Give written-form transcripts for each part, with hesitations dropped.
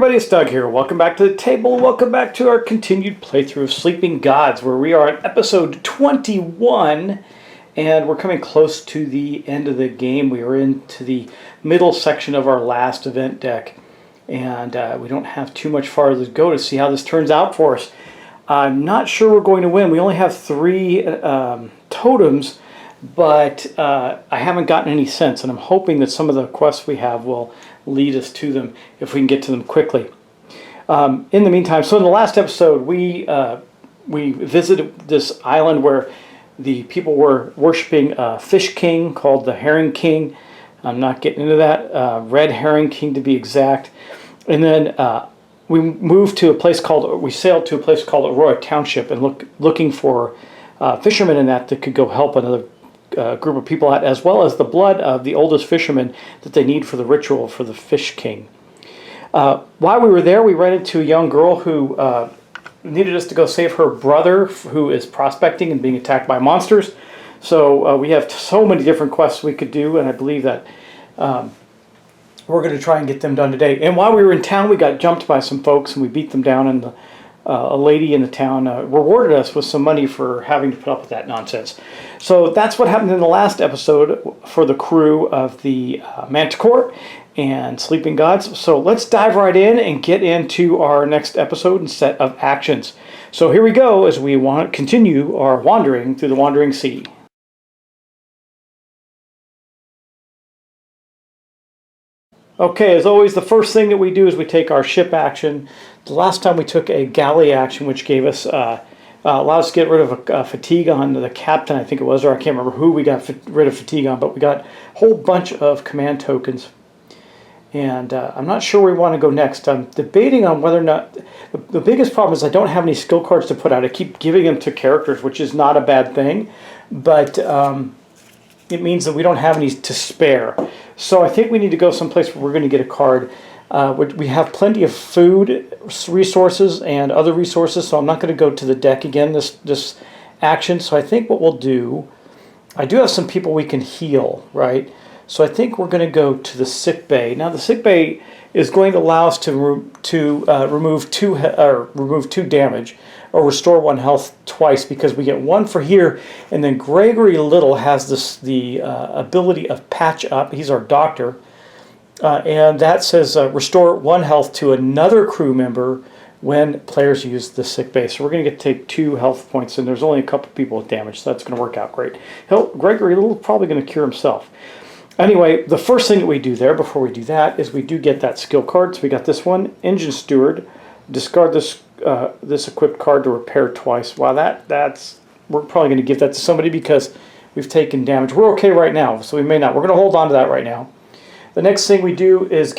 everybody, it's Doug here. Welcome back to the table. Welcome back to our continued playthrough of Sleeping Gods, where we are at episode 21, and we're coming close to the end of the game. We are into the middle section of our last event deck, and we don't have too much farther to go to see how this turns out for us. I'm not sure we're going to win. We only have 3 totems, but I haven't gotten any sense, and I'm hoping that some of the quests we have will lead us to them if we can get to them quickly. In the meantime, so in the last episode, we visited this island where the people were worshiping a fish king called the Herring King. I'm not getting into that. Red Herring King to be exact. And then we sailed to a place called Aurora Township and looking for fishermen in that could go help another group of people out, as well as the blood of the oldest fisherman that they need for the ritual for the Fish King. While we were there, we ran into a young girl who needed us to go save her brother, who is prospecting and being attacked by monsters. So we have so many different quests we could do, and I believe that we're going to try and get them done today. And while we were in town, we got jumped by some folks, and we beat them down, and a lady in the town rewarded us with some money for having to put up with that nonsense. So that's what happened in the last episode for the crew of the Manticore and Sleeping Gods. So let's dive right in and get into our next episode and set of actions. So here we go as we continue our wandering through the Wandering Sea. Okay, as always, the first thing that we do is we take our ship action. The last time we took a galley action, which gave us allowed us to get rid of a fatigue on the captain, I think it was, or I can't remember who we got rid of fatigue on, but we got a whole bunch of command tokens. And I'm not sure where we want to go next. I'm debating on whether or not... The biggest problem is I don't have any skill cards to put out. I keep giving them to characters, which is not a bad thing, but it means that we don't have any to spare. So I think we need to go someplace where we're going to get a card. We have plenty of food resources and other resources, so I'm not going to go to the deck again this action. So I think what we'll do, I do have some people we can heal, right? So I think we're going to go to the sick bay. Now the sick bay is going to allow us to remove 2 damage or restore 1 health twice, because we get 1 for here, and then Gregory Little has the ability of patch up. He's our doctor, and that says restore 1 health to another crew member when players use the sick bay. So we're going to take 2 health points, and there's only a couple people with damage, so that's going to work out great. Gregory Little is probably going to cure himself. Anyway, the first thing that we do there before we do that is we do get that skill card. So we got this one, Engine Steward. Discard this equipped card to repair twice. Wow, we're probably going to give that to somebody because we've taken damage. We're okay right now, so we may not. We're going to hold on to that right now. The next thing we do is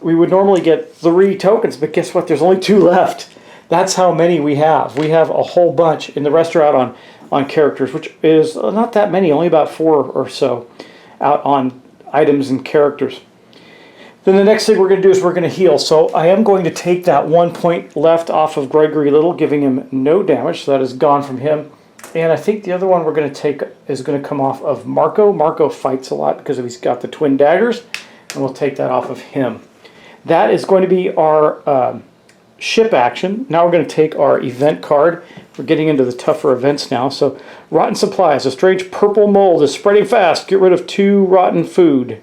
we would normally get 3 tokens, but guess what? There's only 2 left. That's how many we have. We have a whole bunch, and the rest are out on characters, which is not that many, only about 4 or so out on items and characters. Then the next thing we're going to do is we're going to heal. So I am going to take that 1 point left off of Gregory Little, giving him no damage. So that is gone from him. And I think the other one we're going to take is going to come off of Marco. Marco fights a lot because he's got the twin daggers, and we'll take that off of him. That is going to be our ship action. Now we're going to take our event card. We're getting into the tougher events now. So rotten supplies. A strange purple mold is spreading fast. Get rid of 2 rotten food.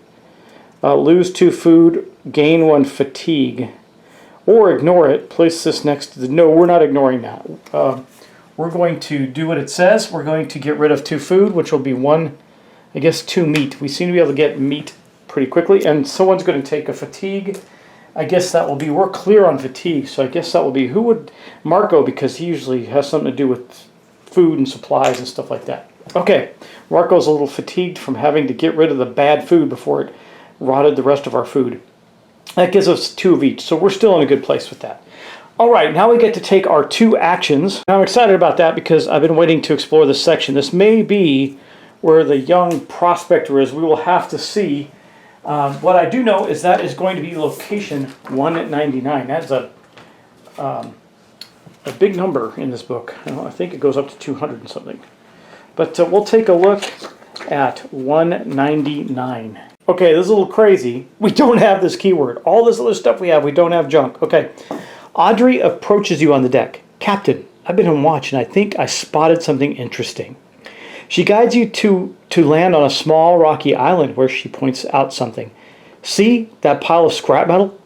Lose 2 food, gain 1 fatigue. Or ignore it. Place this next to the... No, we're not ignoring that. We're going to do what it says. We're going to get rid of 2 food, which will be 2 meat. We seem to be able to get meat pretty quickly. And someone's going to take a fatigue. I guess that will be... We're clear on fatigue, so I guess that will be... Who would... Marco, because he usually has something to do with food and supplies and stuff like that. Okay, Marco's a little fatigued from having to get rid of the bad food before it rotted the rest of our food. That gives us 2 of each, so we're still in a good place with that. All right, now we get to take our 2 actions. I'm excited about that because I've been waiting to explore this section. This may be where the young prospector is. We will have to see. What I do know is that is going to be location 199. That's a big number in this book. I think it goes up to 200 and something. But we'll take a look at 199. Okay, this is a little crazy. We don't have this keyword. All this other stuff we have, we don't have junk. Okay. Audrey approaches you on the deck. Captain, I've been on watch and I think I spotted something interesting. She guides you to land on a small rocky island where she points out something. See that pile of scrap metal?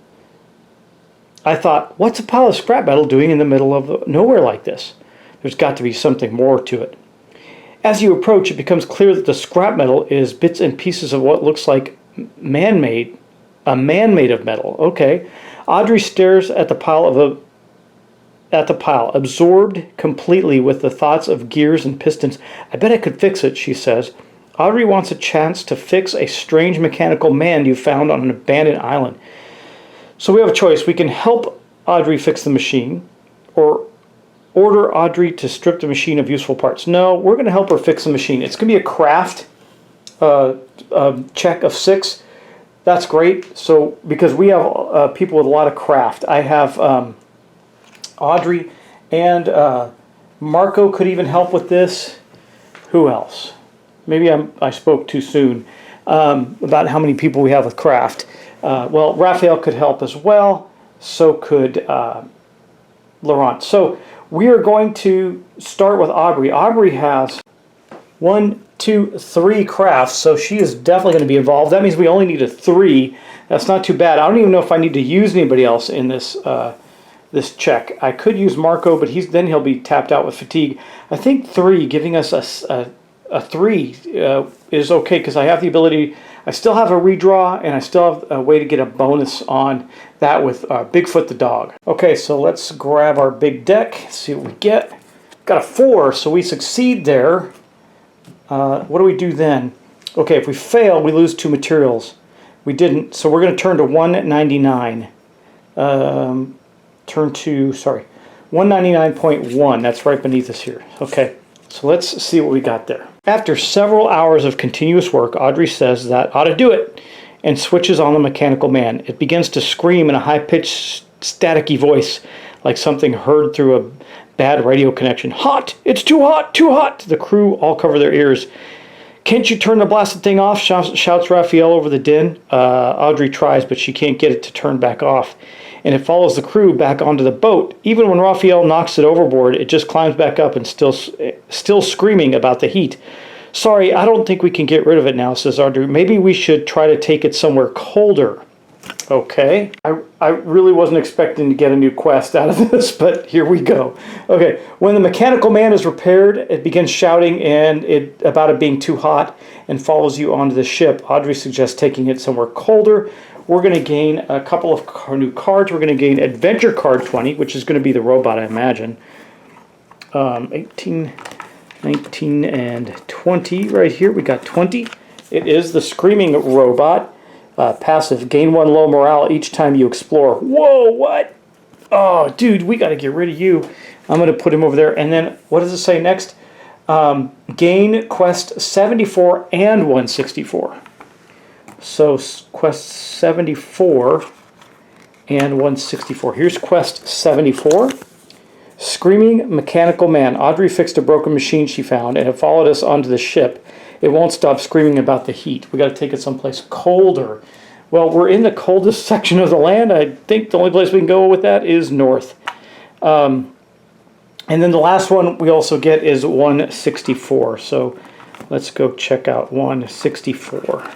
I thought, what's a pile of scrap metal doing in the middle of nowhere like this? There's got to be something more to it. As you approach, it becomes clear that the scrap metal is bits and pieces of what looks like a man made of metal. Okay. Audrey stares at the pile absorbed completely with the thoughts of gears and pistons. I bet I could fix it, she says. Audrey wants a chance to fix a strange mechanical man you found on an abandoned island. So we have a choice. We can help Audrey fix the machine, or order Audrey to strip the machine of useful parts. No, we're going to help her fix the machine. It's going to be a craft check of 6. That's great. So because we have people with a lot of craft. I have Audrey and Marco could even help with this. Who else? Maybe I spoke too soon about how many people we have with craft. Well, Raphael could help as well. So could Laurent. So we are going to start with Aubrey. Aubrey has 1, 2, 3 crafts, so she is definitely going to be involved. That means we only need a 3. That's not too bad. I don't even know if I need to use anybody else in this this check. I could use Marco, but then he'll be tapped out with fatigue. I think 3, giving us a 3 is okay because I have the ability. I still have a redraw, and I still have a way to get a bonus on that with Bigfoot the dog. Okay, so let's grab our big deck, see what we get. Got a 4, so we succeed there. What do we do then? Okay, if we fail, we lose 2 materials. We didn't, so we're going to turn to 199. Turn to, sorry, 199.1. That's right beneath us here. Okay, so let's see what we got there. After several hours of continuous work, Audrey says that ought to do it and switches on the mechanical man. It begins to scream in a high-pitched, staticky voice like something heard through a bad radio connection. Hot! It's too hot! Too hot! The crew all cover their ears. Can't you turn the blasted thing off? Shouts Raphael over the din. Audrey tries, but she can't get it to turn back off. And it follows the crew back onto the boat. Even when Raphael knocks it overboard, it just climbs back up and still screaming about the heat. Sorry, I don't think we can get rid of it now, says Audrey. Maybe we should try to take it somewhere colder. Okay. I really wasn't expecting to get a new quest out of this, but here we go. Okay. When the mechanical man is repaired, it begins shouting about it being too hot and follows you onto the ship. Audrey suggests taking it somewhere colder. We're going to gain a couple of new cards. We're going to gain Adventure Card 20, which is going to be the robot, I imagine. 18, 19, and 20 right here. We got 20. It is the Screaming Robot. Passive. Gain 1 low morale each time you explore. Whoa, what? Oh, dude, we got to get rid of you. I'm going to put him over there. And then, what does it say next? Gain Quest 74 and 164. So Quest 74 and 164. Here's Quest 74. Screaming Mechanical Man. Audrey fixed a broken machine she found and it followed us onto the ship. It won't stop screaming about the heat. We got to take it someplace colder. Well, we're in the coldest section of the land. I think the only place we can go with that is north. And then the last one we also get is 164. So let's go check out 164.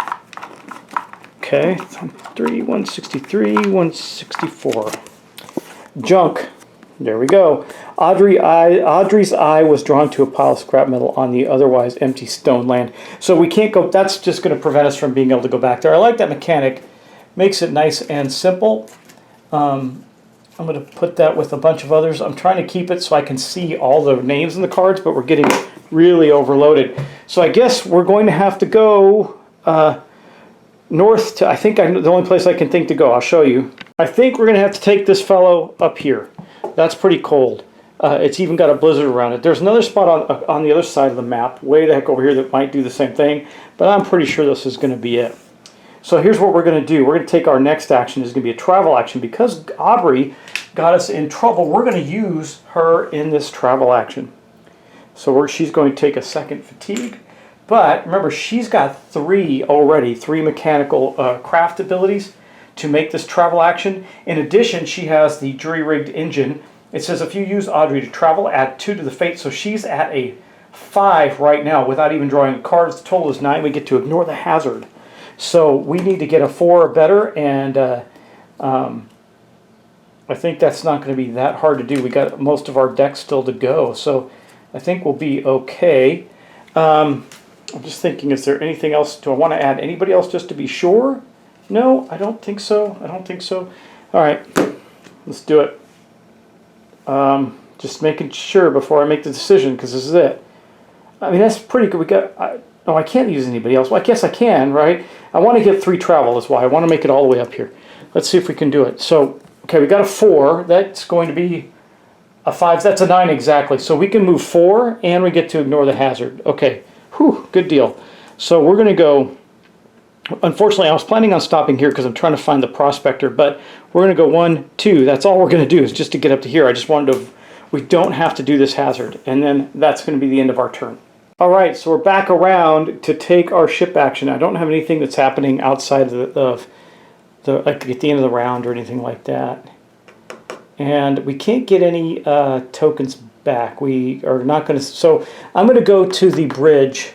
Okay, 163, 164. Junk. There we go. Audrey's eye was drawn to a pile of scrap metal on the otherwise empty stone land. So we can't go, that's just going to prevent us from being able to go back there. I like that mechanic. Makes it nice and simple. I'm going to put that with a bunch of others. I'm trying to keep it so I can see all the names in the cards, but we're getting really overloaded. So I guess we're going to have to go north to, I think the only place I can think to go. I'll show you. I think we're going to have to take this fellow up here. That's pretty cold. It's even got a blizzard around it. There's another spot on the other side of the map, way the heck over here, that might do the same thing, but I'm pretty sure this is going to be it. So here's what we're going to do. We're going to take our next action. It's going to be a travel action. Because Aubrey got us in trouble, we're going to use her in this travel action. So she's going to take a second fatigue, But remember, she's got three mechanical craft abilities to make this travel action. In addition, she has the jury-rigged engine. It says if you use Audrey to travel, add 2 to the fate. So she's at a 5 right now without even drawing a card. The total is 9. We get to ignore the hazard. So we need to get a 4 or better, and I think that's not going to be that hard to do. We got most of our decks still to go, so I think we'll be okay. I'm just thinking, is there anything else? Do I want to add anybody else just to be sure? No, I don't think so. I don't think so. All right, let's do it. Just making sure before I make the decision, because this is it. I mean, that's pretty good. We got. Oh, I can't use anybody else. Well, I guess I can, right? I want to get 3 travel. Is why I want to make it all the way up here. Let's see if we can do it. So, okay, we got a 4. That's going to be a 5. That's a 9 exactly. So we can move 4, and we get to ignore the hazard. Okay, whew, good deal. So we're going to go. Unfortunately, I was planning on stopping here because I'm trying to find the Prospector, but we're going to go 1, 2. That's all we're going to do is just to get up to here. I just wanted to. We don't have to do this hazard, and then that's going to be the end of our turn. All right, so we're back around to take our ship action. I don't have anything that's happening outside of the like at the end of the round or anything like that. And we can't get any tokens back. We are not going to. So I'm going to go to the bridge.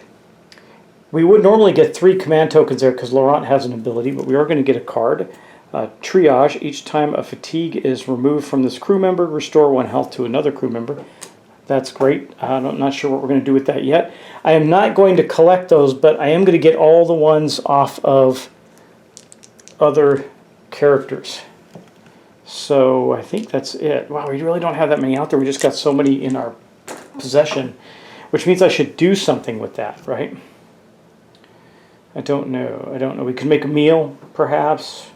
We would normally get 3 command tokens there because Laurent has an ability, but we are going to get a card. Triage. Each time a fatigue is removed from this crew member, restore 1 health to another crew member. That's great. I'm not sure what we're going to do with that yet. I am not going to collect those, but I am going to get all the ones off of other characters. So I think that's it. Wow, we really don't have that many out there. We just got so many in our possession, which means I should do something with that, right? I don't know. I don't know. We could make a meal, perhaps.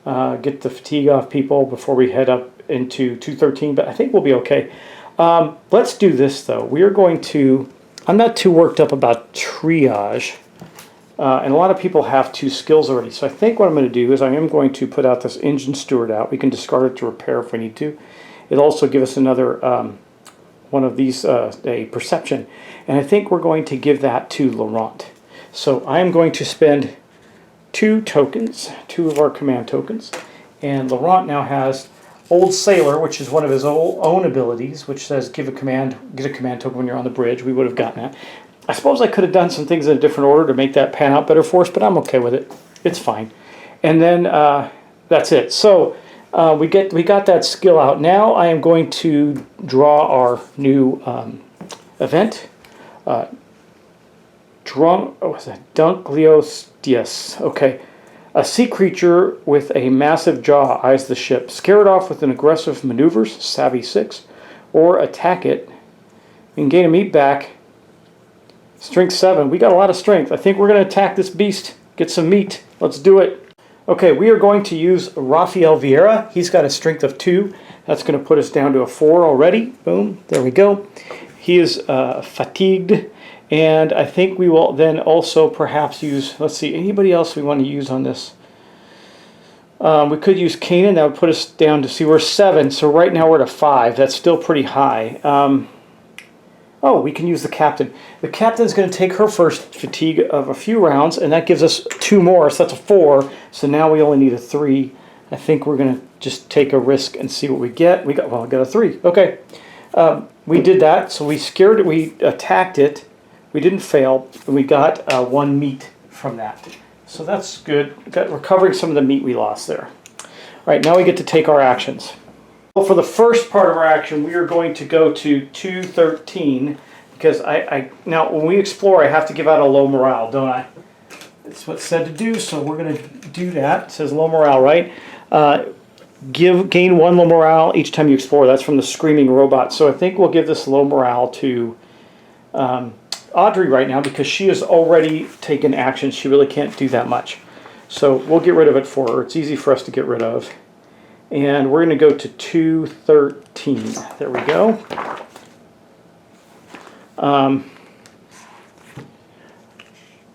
Get the fatigue off people before we head up into 213, but I think we'll be okay. Let's do this, though. We are going to... I'm not too worked up about triage, and a lot of people have 2 skills already, so I think what I'm going to do is I am going to put out this engine steward out. We can discard it to repair if we need to. It'll also give us another one of these, a perception, and I think we're going to give that to Laurent. So I am going to spend 2 tokens, 2 of our command tokens, and Laurent now has Old Sailor, which is one of his own abilities, which says get a command token when you're on the bridge. We would have gotten that. I suppose I could have done some things in a different order to make that pan out better for us, but I'm okay with it. It's fine. And then that's it. So we got that skill out. Now I am going to draw our new event. Dunkleostius. Okay. A sea creature with a massive jaw eyes the ship. Scare it off with an aggressive maneuvers, savvy 6, or attack it. You can gain a meat back. Strength 7. We got a lot of strength. I think we're going to attack this beast. Get some meat. Let's do it. Okay, we are going to use Rafael Vieira. He's got a strength of 2. That's going to put us down to a 4 already. Boom. There we go. He is fatigued. And I think we will then also perhaps use, let's see, anybody else we want to use on this? We could use Kanan. That would put us down to, see, we're 7. So right now we're at a 5. That's still pretty high. Oh, we can use the captain. The captain's going to take her first fatigue of a few rounds, and that gives us 2 more. So that's a 4. So now we only need a 3. I think we're going to just take a risk and see what we get. We got a 3. Okay. We did that. So we scared it. We attacked it. We didn't fail. We got 1 meat from that. So that's good. Got recovering some of the meat we lost there. All right, now we get to take our actions. Well, for the first part of our action, we are going to go to 213 because now when we explore, I have to give out a low morale, don't I? That's what's said to do, so we're going to do that. It says low morale, right? Gain 1 low morale each time you explore. That's from the Screaming Robot. So I think we'll give this low morale to Audrey right now because she has already taken action. She really can't do that much. So we'll get rid of it for her. It's easy for us to get rid of. And we're going to go to 213. There we go.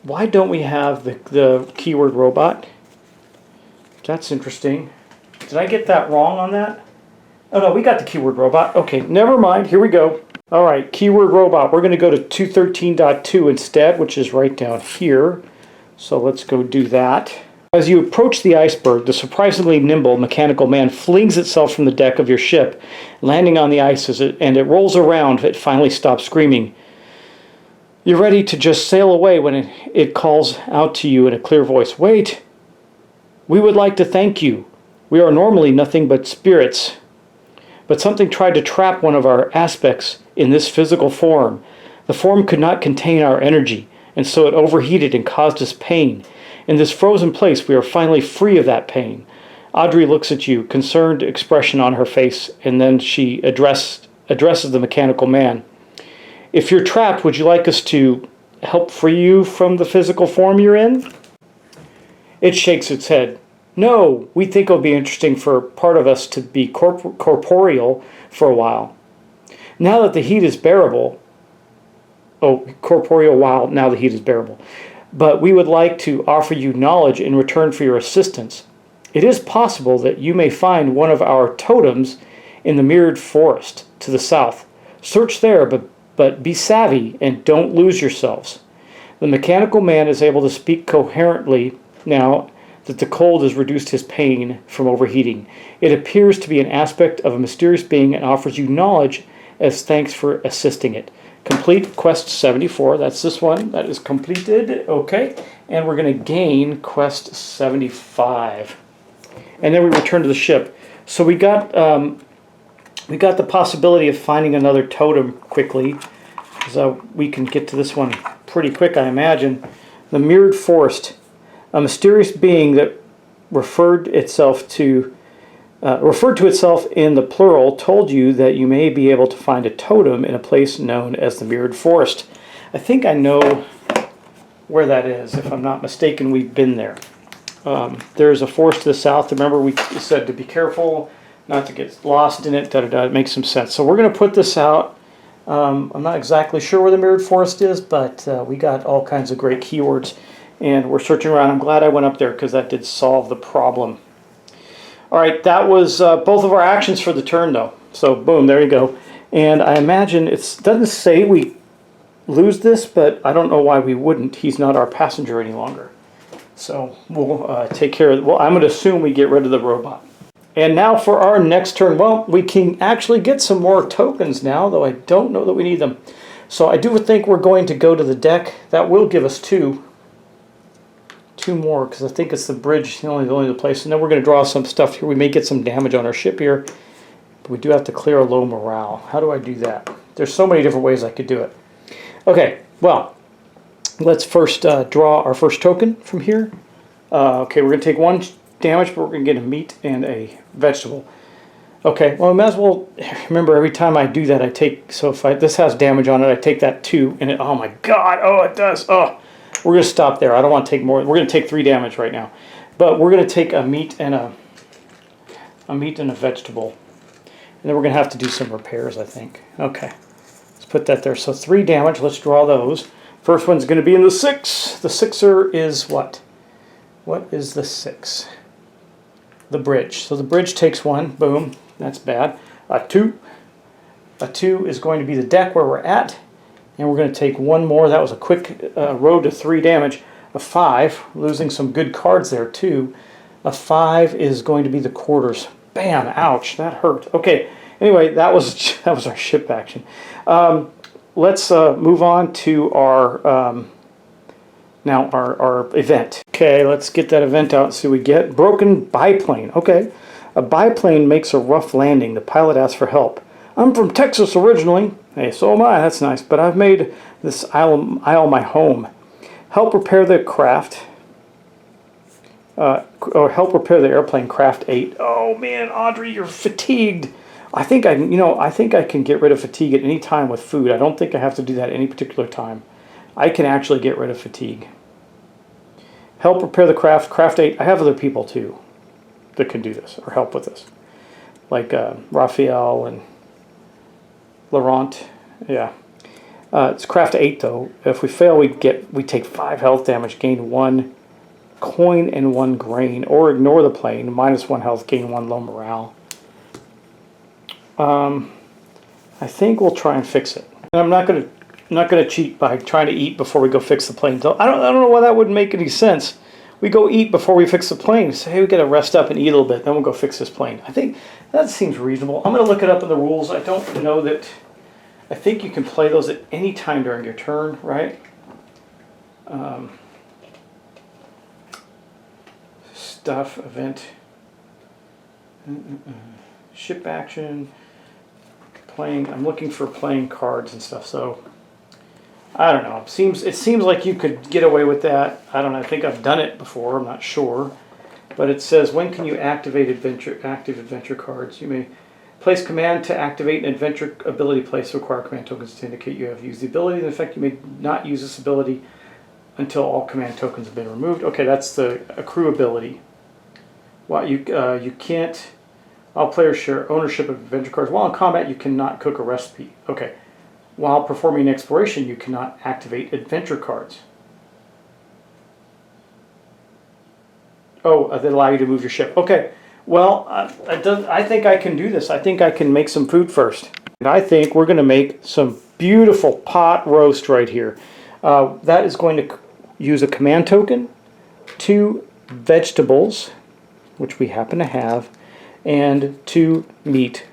Why don't we have the keyword robot? That's interesting. Did I get that wrong on that? Oh no, we got the keyword robot. Okay, never mind. Here we go. All right, keyword robot. We're going to go to 213.2 instead, which is right down here. So let's go do that. As you approach the iceberg, the surprisingly nimble mechanical man flings itself from the deck of your ship, landing on the ice and it rolls around. It finally stops screaming. You're ready to just sail away when it calls out to you in a clear voice. Wait! We would like to thank you. We are normally nothing but spirits. But something tried to trap one of our aspects in this physical form. The form could not contain our energy, and so it overheated and caused us pain. In this frozen place, we are finally free of that pain. Audrey looks at you, concerned expression on her face, and then she addresses the mechanical man. If you're trapped, would you like us to help free you from the physical form you're in? It shakes its head. No, we think it'll be interesting for part of us to be corporeal for a while. Now that the heat is bearable, corporeal while now the heat is bearable. But we would like to offer you knowledge in return for your assistance. It is possible that you may find one of our totems in the mirrored forest to the south. Search there, but be savvy and don't lose yourselves. The mechanical man is able to speak coherently now that the cold has reduced his pain from overheating. It appears to be an aspect of a mysterious being and offers you knowledge as thanks for assisting it. Complete quest 74. That's this one. That is completed. Okay. And we're going to gain quest 75. And then we return to the ship. So we got the possibility of finding another totem quickly. So we can get to this one pretty quick, I imagine. The mirrored forest. A mysterious being that referred to itself in the plural told you that you may be able to find a totem in a place known as the mirrored forest. I think I know where that is. If I'm not mistaken, we've been there. There's a forest to the south. Remember, we said to be careful not to get lost in it. It makes some sense. So we're going to put this out. I'm not exactly sure where the mirrored forest is, but we got all kinds of great keywords. And we're searching around. I'm glad I went up there because that did solve the problem. All right, that was both of our actions for the turn, though. So, boom, there you go. And I imagine it doesn't say we lose this, but I don't know why we wouldn't. He's not our passenger any longer. So we'll take care of it. Well, I'm going to assume we get rid of the robot. And now for our next turn. Well, we can actually get some more tokens now, though I don't know that we need them. So I do think we're going to go to the deck. That will give us two more, because I think it's the bridge, the only place. And then we're going to draw some stuff here. We may get some damage on our ship here, but we do have to clear a low morale. How do I do that? There's so many different ways I could do it. Okay, well, let's first draw our first token from here. Okay, we're going to take 1 damage, but we're going to get a meat and a vegetable. Okay, well, I might as well remember every time I do that, I take, so if this has damage on it, I take that 2, and oh my god, oh, it does, oh. We're going to stop there. I don't want to take more. We're going to take 3 damage right now. But we're going to take a meat and a vegetable. And then we're going to have to do some repairs, I think. Okay. Let's put that there. So 3 damage. Let's draw those. First one's going to be in the 6. The 6er is what? What is the 6? The bridge. So the bridge takes 1. Boom. That's bad. A 2. A 2 is going to be the deck where we're at. And we're going to take 1 more. That was a quick road to 3 damage. A 5, losing some good cards there too. A 5 is going to be the quarters. Bam! Ouch! That hurt. Okay. Anyway, that was our ship action. Let's move on to our now our event. Okay, let's get that event out and see what we get. Broken biplane. Okay, a biplane makes a rough landing. The pilot asks for help. I'm from Texas originally. Hey, so am I. That's nice. But I've made this isle my home. Help repair the craft. Or help repair the airplane craft 8. Oh man, Audrey, you're fatigued. I think I can get rid of fatigue at any time with food. I don't think I have to do that at any particular time. I can actually get rid of fatigue. Help repair the craft 8. I have other people too that can do this or help with this, like Raphael and Laurent, yeah. It's craft 8 though. If we fail, we take 5 health damage, gain 1 coin and 1 grain, or ignore the plane, -1 health, gain 1 low morale. I think we'll try and fix it. And I'm not gonna cheat by trying to eat before we go fix the plane. So I don't know why that wouldn't make any sense. We go eat before we fix the plane. So hey, we gotta rest up and eat a little bit, then we'll go fix this plane. I think that seems reasonable. I'm gonna look it up in the rules. I don't know that. I think you can play those at any time during your turn, right? Stuff, event, ship action, playing. I'm looking for playing cards and stuff. So I don't know. It seems like you could get away with that. I don't know. I think I've done it before. I'm not sure, but it says when can you active adventure cards? You may place command to activate an adventure ability. Place require command tokens to indicate you have used the ability. In effect, you may not use this ability until all command tokens have been removed. Okay, that's the accrue ability. Well, you can't. All players share ownership of adventure cards. While in combat, you cannot cook a recipe. Okay. While performing exploration, you cannot activate adventure cards. Oh, that allow you to move your ship. Okay. Well, I think I can do this. I think I can make some food first. And I think we're going to make some beautiful pot roast right here. That is going to use a command token, 2 vegetables, which we happen to have, and 2 meat,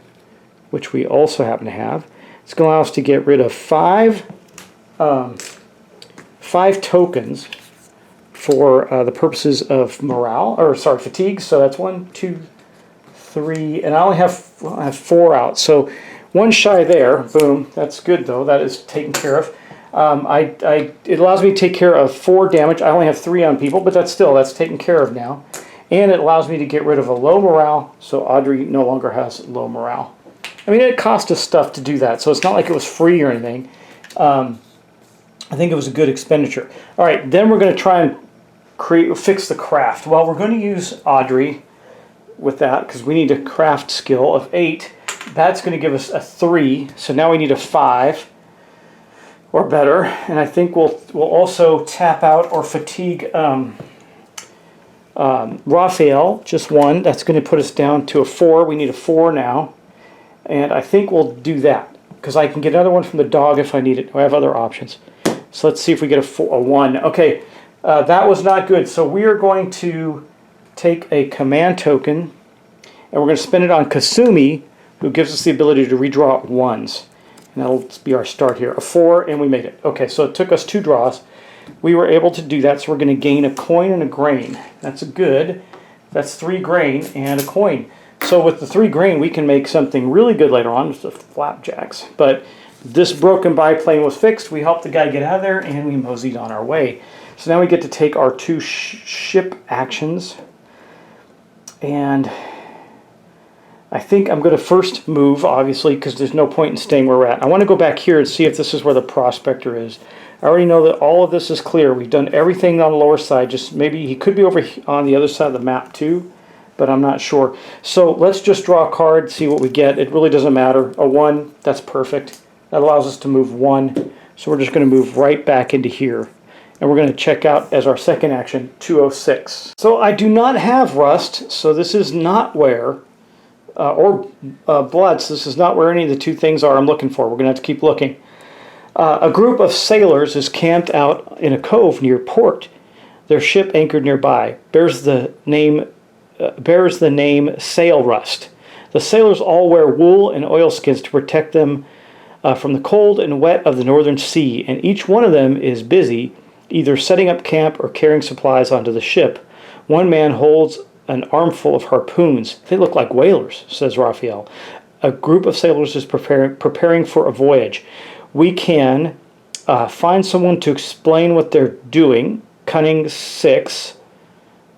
which we also happen to have. It's going to allow us to get rid of 5 tokens for the purposes of morale, or sorry, fatigue. So that's 1, 2, 3, and I only have 4 out. So 1 shy there. Boom. That's good though. That is taken care of. It allows me to take care of 4 damage. I only have 3 on people, but that's taken care of now. And it allows me to get rid of a low morale, so Audrey no longer has low morale. I mean, it cost us stuff to do that, so it's not like it was free or anything. I think it was a good expenditure. All right, then we're going to try and fix the craft. Well, we're going to use Audrey with that because we need a craft skill of 8. That's going to give us a 3, so now we need a 5 or better. And I think we'll also tap out or fatigue Raphael, just 1. That's going to put us down to a 4. We need a 4 now. And I think we'll do that because I can get another one from the dog if I need it. I have other options. So let's see if we get a 1. Okay, that was not good. So we are going to take a command token and we're going to spend it on Kasumi, who gives us the ability to redraw 1s. And that'll be our start here. A 4, and we made it. Okay, so it took us 2 draws. We were able to do that, so we're going to gain a coin and a grain. That's good. That's 3 grain and a coin. So with the 3 grain, we can make something really good later on, just the flapjacks. But this broken biplane was fixed. We helped the guy get out of there, and we moseyed on our way. So now we get to take our 2 ship actions. And I think I'm going to first move, obviously, because there's no point in staying where we're at. I want to go back here and see if this is where the Prospector is. I already know that all of this is clear. We've done everything on the lower side. Just maybe he could be over on the other side of the map too, but I'm not sure. So let's just draw a card, see what we get. It really doesn't matter. A 1, that's perfect. That allows us to move 1. So we're just going to move right back into here. And we're going to check out as our second action 206. So I do not have rust, so this is not where, or blood, so this is not where any of the 2 things are I'm looking for. We're going to have to keep looking. A group of sailors is camped out in a cove near port. Their ship anchored nearby bears the name Sail Rust. The sailors all wear wool and oilskins to protect them from the cold and wet of the northern sea, and each one of them is busy either setting up camp or carrying supplies onto the ship. One man holds an armful of harpoons. They look like whalers, says Raphael. A group of sailors is preparing for a voyage. We can find someone to explain what they're doing, cunning 6.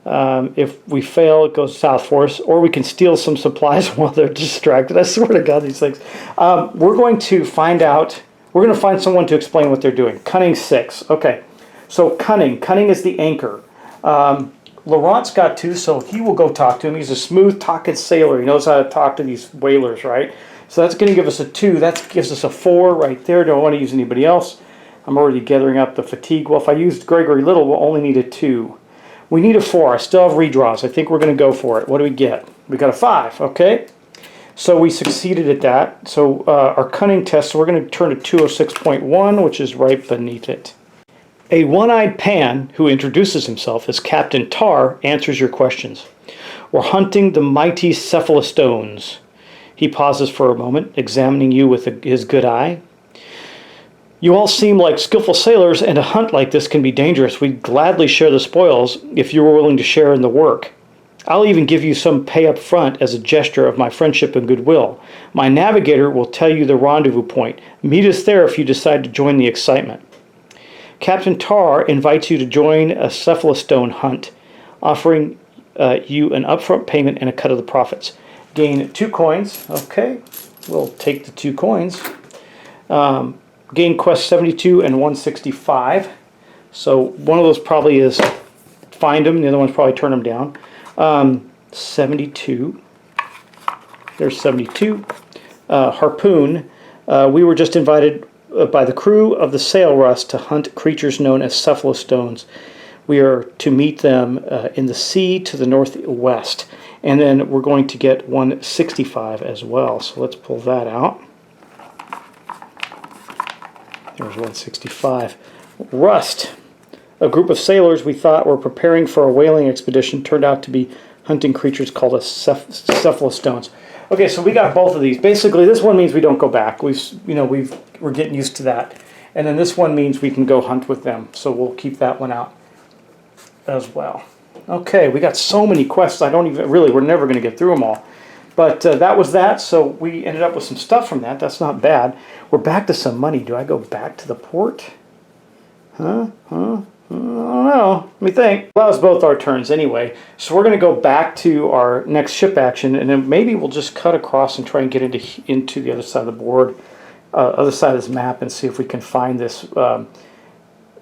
If we fail, it goes south for us, or we can steal some supplies while they're distracted. I swear to God, these things. We're going to find out, we're going to find someone to explain what they're doing. Cunning 6. Okay, so cunning is the anchor. Laurent's got 2, so he will go talk to him. He's a smooth talking sailor. He knows how to talk to these whalers, right? So that's going to give us a 2. That gives us a 4 right there. Don't want to use anybody else. I'm already gathering up the fatigue. Well, if I used Gregory Little, we'll only need a 2. We need a 4. I still have redraws. I think we're going to go for it. What do we get? We got a 5. Okay. So we succeeded at that. So our cunning test, so we're going to turn to 206.1, which is right beneath it. A one-eyed Pan, who introduces himself as Captain Tar, answers your questions. We're hunting the mighty cephalostones. He pauses for a moment, examining you with his good eye. You all seem like skillful sailors, and a hunt like this can be dangerous. We'd gladly share the spoils if you were willing to share in the work. I'll even give you some pay up front as a gesture of my friendship and goodwill. My navigator will tell you the rendezvous point. Meet us there if you decide to join the excitement. Captain Tar invites you to join a cephalostone hunt, offering you an upfront payment and a cut of the profits. Gain 2 coins. Okay, we'll take the 2 coins. Gain quest 72 and 165. So one of those probably is find them. The other one's probably turn them down. 72. There's 72. Harpoon. We were just invited by the crew of the Sail Rust to hunt creatures known as cephalostones. We are to meet them in the sea to the northwest. And then we're going to get 165 as well. So let's pull that out. There's 165. Rust. A group of sailors we thought were preparing for a whaling expedition turned out to be hunting creatures called cephalostones. Okay, so we got both of these. Basically, this one means we don't go back. We're getting used to that. And then this one means we can go hunt with them. So we'll keep that one out as well. Okay, we got so many quests. We're never going to get through them all. But that was that, so we ended up with some stuff from that. That's not bad. We're back to some money. Do I go back to the port? I don't know. Let me think. Well, that was both our turns anyway. So we're going to go back to our next ship action, and then maybe we'll just cut across and try and get into the other side of the board, other side of this map, and see if we can find this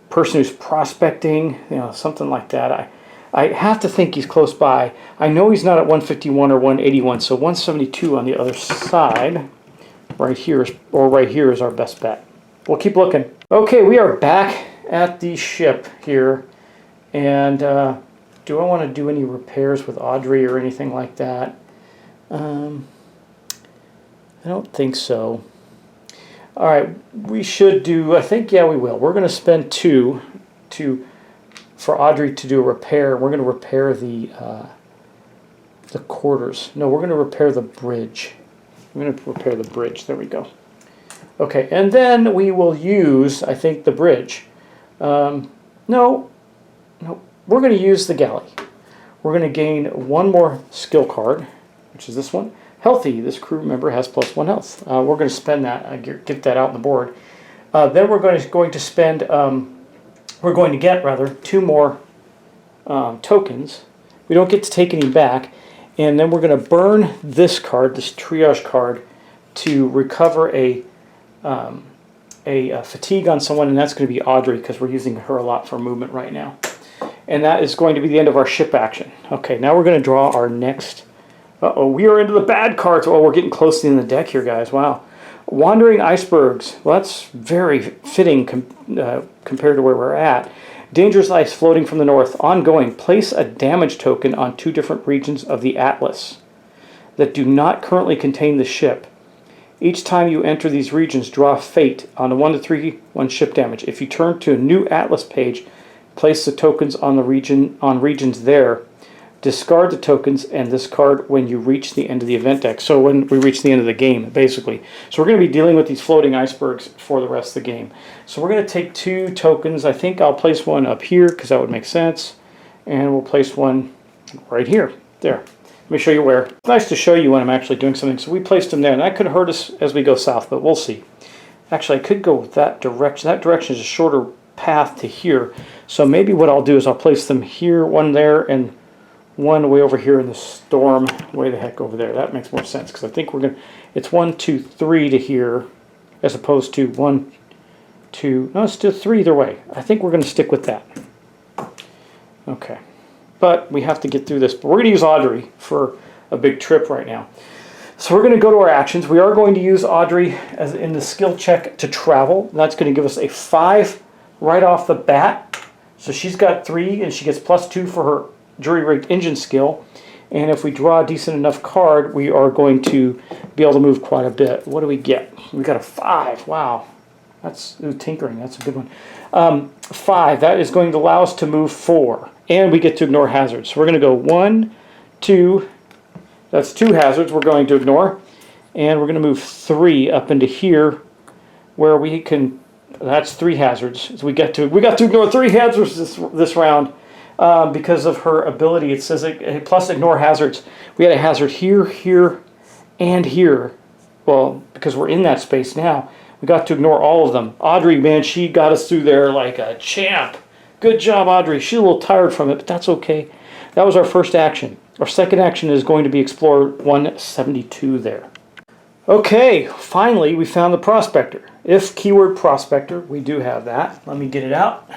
person who's prospecting, something like that. I have to think he's close by. I know he's not at 151 or 181, so 172 on the other side, right here is our best bet. We'll keep looking. Okay, we are back at the ship here, and do I want to do any repairs with Audrey or anything like that? I don't think so. All right, we should do, I think, yeah, we will. We're going to spend 2 for Audrey to do a repair. We're going to repair the quarters. No, we're going to repair the bridge. I'm going to repair the bridge. There we go. Okay, and then we will use, I think, the bridge. No, we're going to use the galley. We're going to gain 1 more skill card, which is this one. Healthy. This crew member has +1 health. We're going to spend that, get that out on the board. Then we're going to spend... we're going to get, 2 more tokens. We don't get to take any back. And then we're going to burn this card, this triage card, to recover a fatigue on someone, and that's going to be Audrey, because we're using her a lot for movement right now. And that is going to be the end of our ship action. Okay, now we're going to draw our next... Uh-oh, we are into the bad cards. Oh, we're getting close to the end of the deck here, guys. Wow. Wandering icebergs. Well, that's very fitting compared to where we're at. Dangerous ice floating from the north. Ongoing. Place a damage token on 2 different regions of the atlas that do not currently contain the ship. Each time you enter these regions, draw fate on a 1 to 3 1 ship damage. If you turn to a new atlas page, place the tokens on regions there. Discard the tokens and this card when you reach the end of the event deck. So when we reach the end of the game, basically. So we're going to be dealing with these floating icebergs for the rest of the game. So we're going to take 2 tokens. I think I'll place one up here because that would make sense. And we'll place one right here. There. Let me show you where. It's nice to show you when I'm actually doing something. So we placed them there. And that could hurt us as we go south, but we'll see. Actually, I could go with that direction. That direction is a shorter path to here. So maybe what I'll do is I'll place them here, one there, and one way over here in the storm, way the heck over there. That makes more sense, because I think we're going to, it's 1, 2, 3 to here, as opposed to 1, 2, no, it's still 3 either way. I think we're going to stick with that. Okay. But we have to get through this. But we're going to use Audrey for a big trip right now. So we're going to go to our actions. We are going to use Audrey as in the skill check to travel. That's going to give us a 5 right off the bat. So she's got 3, and she gets +2 for her jury-rigged engine skill. And if we draw a decent enough card, we are going to be able to move quite a bit. What do we get? We got a 5. Wow. That's tinkering. That's a good one. 5. That is going to allow us to move 4. And we get to ignore hazards. So we're going to go 1, 2. That's 2 hazards we're going to ignore. And we're going to move 3 up into here where we can... That's 3 hazards. So we got to ignore 3 hazards this round. Because of her ability, it says plus ignore hazards. We had a hazard here, here, and here. Well, because we're in that space now, we got to ignore all of them. Audrey, man, she got us through there like a champ. Good job, Audrey. She's a little tired from it, but that's okay. That was our first action. Our second action is going to be explore 172 there. Okay, finally we found the Prospector. If keyword Prospector, we do have that. Let me get it out.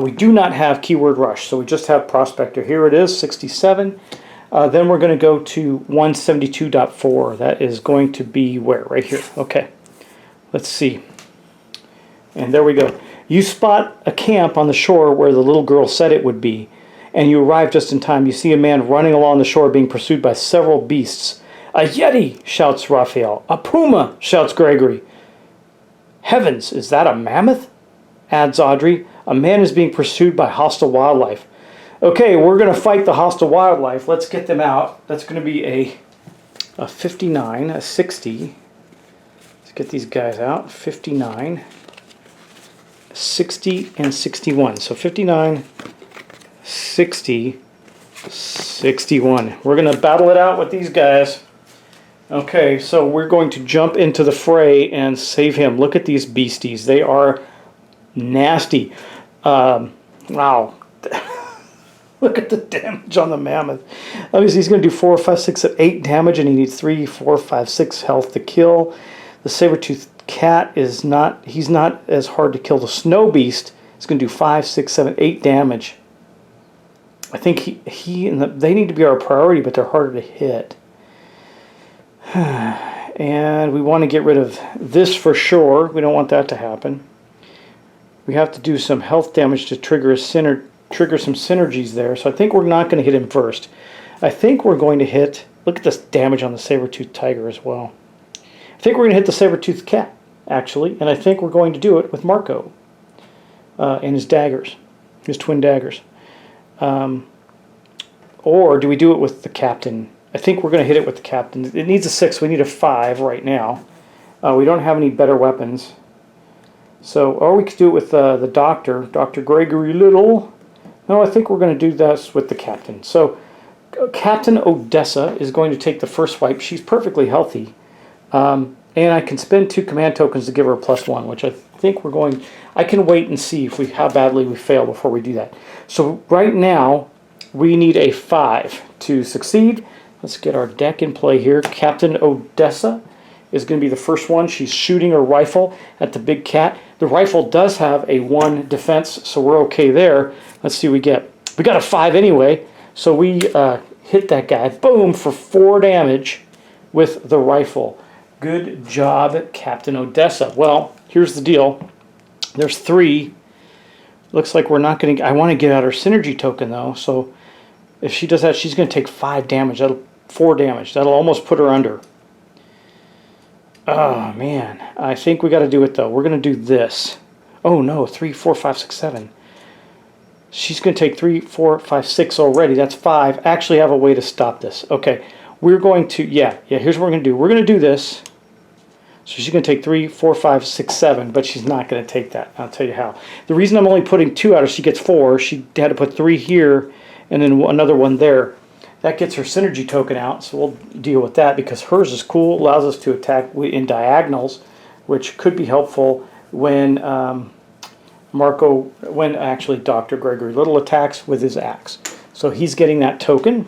We do not have keyword rush, so we just have Prospector. Here it is, 67. Then we're going to go to 172.4. That is going to be where? Right here. Okay. Let's see. And there we go. You spot a camp on the shore where the little girl said it would be, and you arrive just in time. You see a man running along the shore being pursued by several beasts. A Yeti, shouts Raphael. A puma, shouts Gregory. Heavens, is that a mammoth? Adds Audrey. A man is being pursued by hostile wildlife. Okay, we're going to fight the hostile wildlife. Let's get them out. That's going to be a 59, a 60. Let's get these guys out. 59, 60, and 61. So 59, 60, 61. We're going to battle it out with these guys. Okay, so we're going to jump into the fray and save him. Look at these beasties. They are nasty. Wow. Look at the damage on the mammoth. Obviously, he's going to do 4, 5, 6, 8 damage, and he needs 3, 4, 5, 6 health to kill. The saber-toothed cat is not, he's not as hard to kill. The snow beast is going to do 5, 6, 7, 8 damage. I think he and they need to be our priority, but they're harder to hit. And we want to get rid of this for sure. We don't want that to happen. We have to do some health damage to trigger some synergies there. So I think we're not going to hit him first. I think we're going to hit... Look at this damage on the saber-toothed tiger as well. I think we're going to hit the saber-toothed cat, actually. And I think we're going to do it with Marco and his daggers. His twin daggers. Or do we do it with the captain? I think we're going to hit it with the captain. It needs a 6. We need a 5 right now. We don't have any better weapons. So, or we could do it with the doctor, Dr. Gregory Little. No, I think we're going to do this with the captain. So, Captain Odessa is going to take the first swipe. She's perfectly healthy. And I can spend 2 command tokens to give her a +1, which I think we're going... I can wait and see if how badly we fail before we do that. So, right now, we need a 5 to succeed. Let's get our deck in play here. Captain Odessa is going to be the first one. She's shooting her rifle at the big cat. The rifle does have a 1 defense, so we're okay there. Let's see what we get. We got a 5 anyway, so we hit that guy. Boom, for 4 damage with the rifle. Good job, Captain Odessa. Well, here's the deal. There's 3. Looks like we're not going to... I want to get out her synergy token, though, so if she does that, she's going to take 5 damage. 4 damage. That'll almost put her under. Oh, man. I think we got to do it, though. We're going to do this. Oh, no. 3, 4, 5, 6, 7. She's going to take 3, 4, 5, 6 already. That's 5. Actually, I have a way to stop this. Okay. We're going to... Yeah, here's what we're going to do. We're going to do this. So she's going to take 3, 4, 5, 6, 7, but she's not going to take that. I'll tell you how. The reason I'm only putting 2 out is she gets 4. She had to put 3 here and then another 1 there. That gets her synergy token out, so we'll deal with that because hers is cool, allows us to attack in diagonals, which could be helpful when actually Dr. Gregory Little attacks with his axe. So he's getting that token.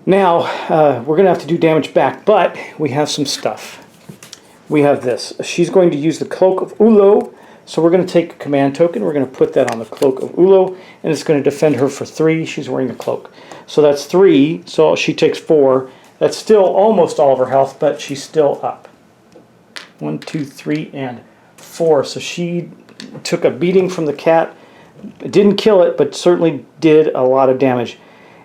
Now, we're going to have to do damage back, but we have some stuff. We have this. She's going to use the Cloak of Ulo. So we're going to take a command token. We're going to put that on the Cloak of Ulo, and it's going to defend her for 3. She's wearing the cloak. So that's 3. So she takes 4. That's still almost all of her health, but she's still up. 1, 2, 3, and 4. So she took a beating from the cat. Didn't kill it, but certainly did a lot of damage.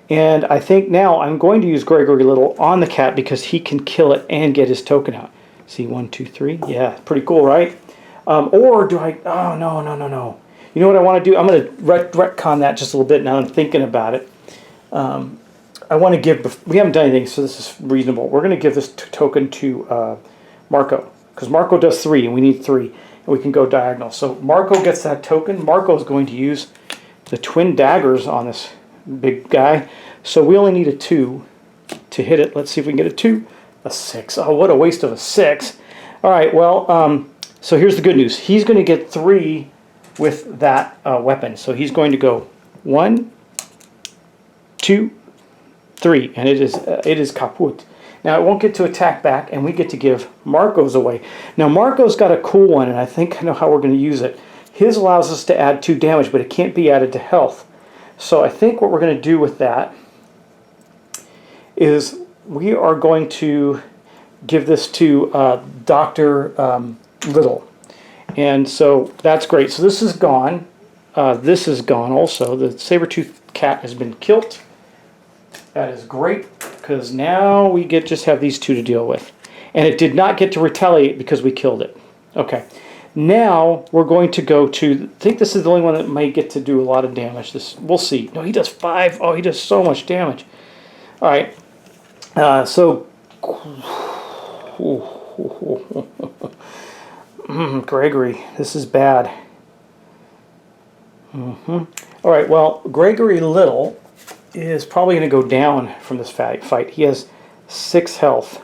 And I think now I'm going to use Gregory Little on the cat because he can kill it and get his token out. See, 1, 2, 3. Yeah, pretty cool, right? Or do I... Oh, no, no, no, no. You know what I want to do? I'm going to retcon that just a little bit now I'm thinking about it. I want to give... We haven't done anything, so this is reasonable. We're going to give this token to Marco. Because Marco does 3, and we need 3. And we can go diagonal. So Marco gets that token. Marco is going to use the twin daggers on this big guy. So we only need a 2 to hit it. Let's see if we can get a 2. A 6. Oh, what a waste of a 6. All right, well, so here's the good news. He's going to get 3 with that weapon. So he's going to go 1, 2, 3. And it is kaput. Now, it won't get to attack back, and we get to give Marco's away. Now, Marco's got a cool one, and I think I know how we're going to use it. His allows us to add 2 damage, but it can't be added to health. So I think what we're going to do with that is we are going to give this to Dr. Little. And so that's great. So this is gone. This is gone also. The saber-toothed cat has been killed. That is great, because now we just have these 2 to deal with. And it did not get to retaliate because we killed it. Okay. Now we're going to go to, I think this is the only one that might get to do a lot of damage. We'll see. No, he does 5. Oh, he does so much damage. All right. Gregory, this is bad. All right, well, Gregory Little is probably going to go down from this fight. He has 6 health.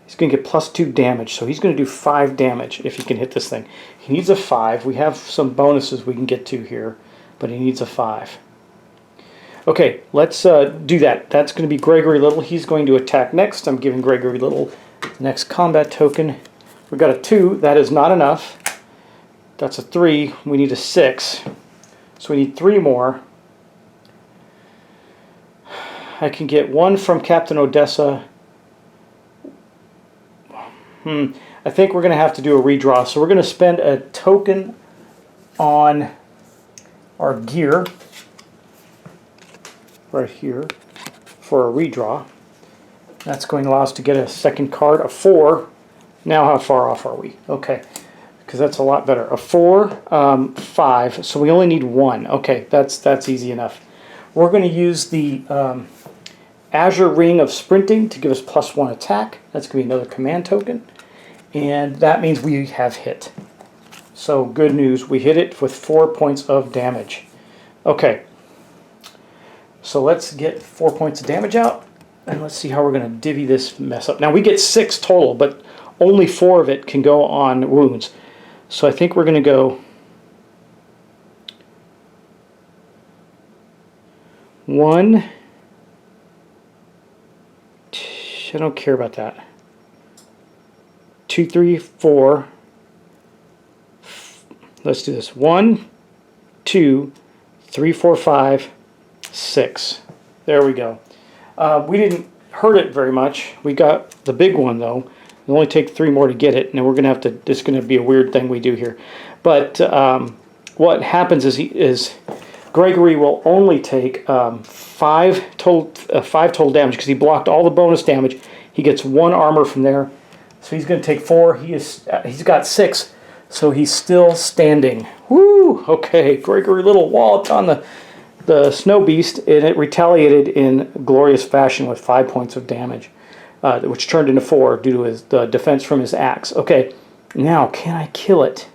He's going to get +2 damage, so he's going to do 5 damage if he can hit this thing. He needs a 5. We have some bonuses we can get to here, but he needs a 5. Okay, let's do that. That's going to be Gregory Little. He's going to attack next. I'm giving Gregory Little the next combat token. We've got a 2. That is not enough. That's a 3. We need a 6. So we need 3 more. I can get 1 from Captain Odessa. I think we're going to have to do a redraw. So we're going to spend a token on our gear right here for a redraw. That's going to allow us to get a second card, a 4. Now how far off are we? Okay, because that's a lot better. A 4, 5, so we only need 1. Okay, that's easy enough. We're going to use the Azure Ring of Sprinting to give us +1 attack. That's going to be another command token. And that means we have hit. So good news, we hit it with 4 points of damage. Okay, so let's get 4 points of damage out, and let's see how we're going to divvy this mess up. Now we get 6 total, but only 4 of it can go on wounds. So I think we're going to go 1. I don't care about that. 2, 3, 4. Let's do this. 1, 2, 3, 4, 5, 6. There we go. We didn't hurt it very much. We got the big one though. It'll only take 3 more to get it. Now we're gonna have to. This is gonna be a weird thing we do here. But what happens is Gregory will only take 5 total damage because he blocked all the bonus damage. He gets 1 armor from there. So he's going to take 4. He's got 6, so he's still standing. Woo! Okay, Gregory Little walloped on the snow beast, and it retaliated in glorious fashion with 5 points of damage, which turned into 4 due to the defense from his axe. Okay, now can I kill it?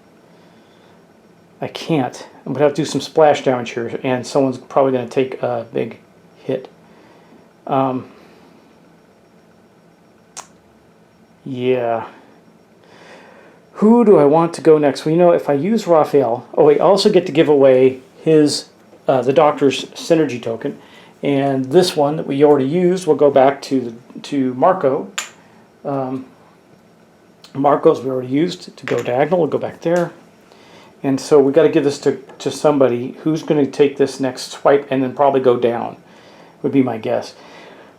I can't. I'm going to have to do some splash damage here, and someone's probably going to take a big hit. Yeah. Who do I want to go next? Well, you know, if I use Raphael... Oh, wait, I also get to give away his the Doctor's Synergy token. And this one that we already used will go back to Marco. Marco's we already used to go diagonal. We'll go back there. And so we got to give this to somebody who's going to take this next swipe and then probably go down, would be my guess.